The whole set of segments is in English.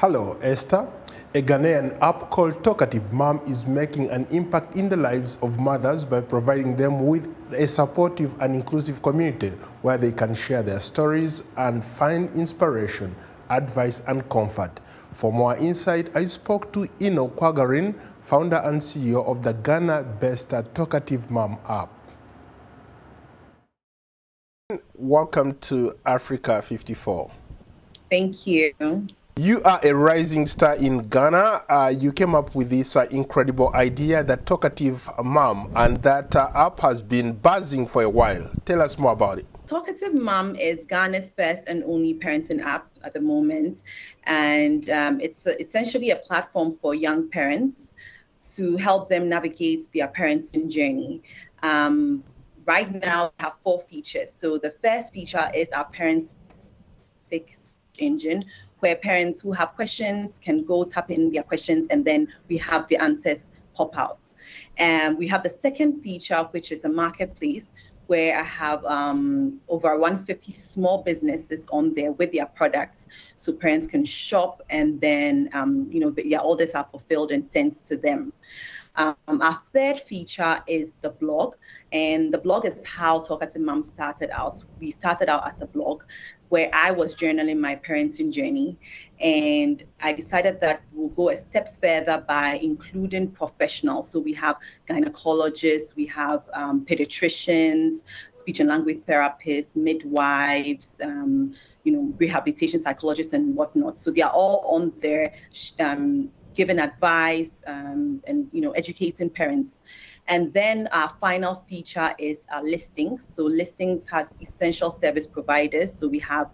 Hello, Esther. A Ghanaian app called Talkative Mom is making an impact in the lives of mothers by providing them with a supportive and inclusive community where they can share their stories and find inspiration, advice, and comfort. For more insight, I spoke to Ndiho, founder and CEO of the Ghana-based Talkative Mom app. Welcome to Africa 54. Thank you. You are a rising star in Ghana. You came up with this incredible idea, the Talkative Mom, and that app has been buzzing for a while. Tell us more about it. Talkative Mom is Ghana's first and only parenting app at the moment. And it's essentially a platform for young parents to help them navigate their parenting journey. Right now, we have 4 features. So the first feature is our parent-specific engine, where parents who have questions can go tap in their questions, and then we have the answers pop out. And we have the second feature, which is a marketplace, where I have over 150 small businesses on there with their products, so parents can shop, and then their orders are fulfilled and sent to them. Our third feature is the blog, and the blog is how Talkative Mom started out. We started out as a blog where I was journaling my parenting journey, and I decided that we'll go a step further by including professionals. So we have gynecologists, we have pediatricians, speech and language therapists, midwives, rehabilitation psychologists and whatnot. So they are all on there giving advice and educating parents. And then our final feature is listings. So listings has essential service providers. So we have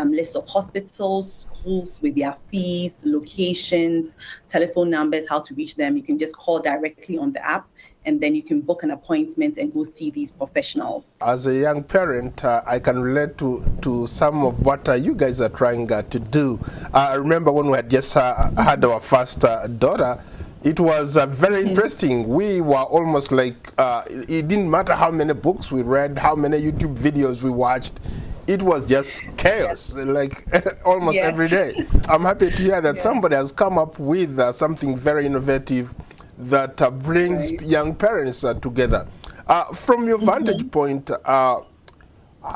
lists of hospitals, schools with their fees, locations, telephone numbers, how to reach them. You can just call directly on the app, and then you can book an appointment and go see these professionals. As a young parent, I can relate to some of what you guys are trying to do. I remember when we had just had our first daughter, it was very interesting. We were almost like, it didn't matter how many books we read, how many YouTube videos we watched. It was just chaos, like almost every day. I'm happy to hear that somebody has come up with something very innovative that brings young parents together. From your vantage point,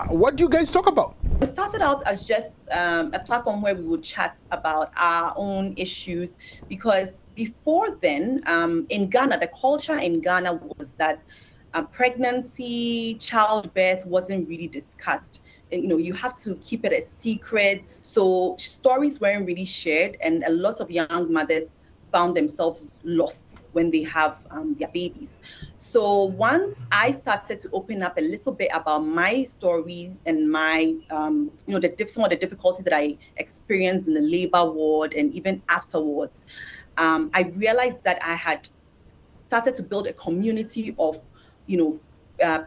what do you guys talk about? It started out as just a platform where we would chat about our own issues, because before then, in Ghana, the culture in Ghana was that pregnancy, childbirth wasn't really discussed. You have to keep it a secret. So stories weren't really shared, and a lot of young mothers found themselves lost when they have their babies. So once I started to open up a little bit about my story and my, some of the difficulties that I experienced in the labor ward and even afterwards, I realized that I had started to build a community of,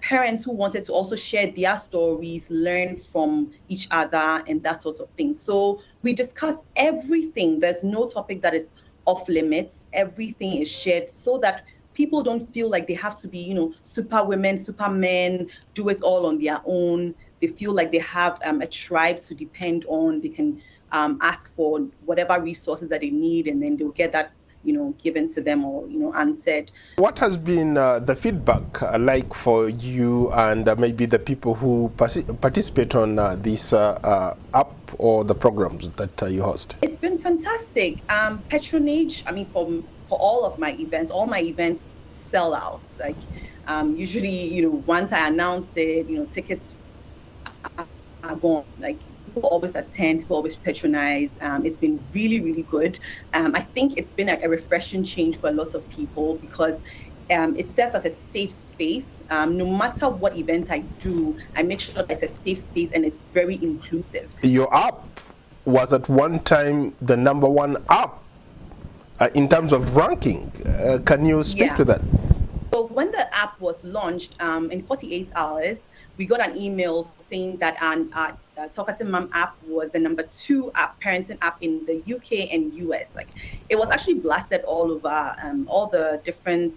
parents who wanted to also share their stories, learn from each other, and that sort of thing. So we discuss everything. There's no topic that is off limits. Everything is shared so that people don't feel like they have to be, super women, supermen, do it all on their own. They feel like they have a tribe to depend on. They can ask for whatever resources that they need, and then they'll get that, given to them or, answered. What has been the feedback like for you and maybe the people who participate on this app or the programs that you host? It's been fantastic. Patronage, for all of my events, all my events sell out. Like usually, once I announce it, tickets are gone. Like people always attend, people always patronize. It's been really, really good. I think it's been a refreshing change for a lot of people, because it serves as a safe space. No matter what events I do, I make sure that it's a safe space and it's very inclusive. Your app was at one time the #1 app in terms of ranking. Can you speak to that? So when the app was launched, in 48 hours, we got an email saying that our Talkative Mom app was the #2 app, parenting app in the UK and US. Like, it was actually blasted all over, all the different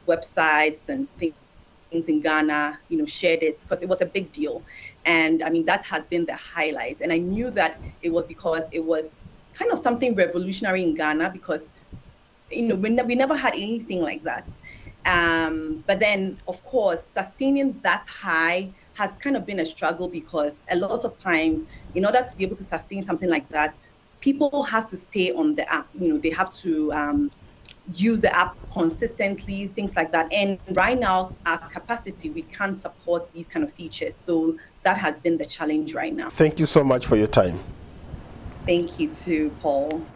websites and things in Ghana, shared it, because it was a big deal. And that has been the highlight. And I knew that it was because it was kind of something revolutionary in Ghana because, we never had anything like that. But then, of course, sustaining that high has kind of been a struggle because a lot of times, in order to be able to sustain something like that, people have to stay on the app. They have to use the app consistently, things like that. And right now, our capacity, we can't support these kind of features. So that has been the challenge right now. Thank you so much for your time. Thank you too, Paul.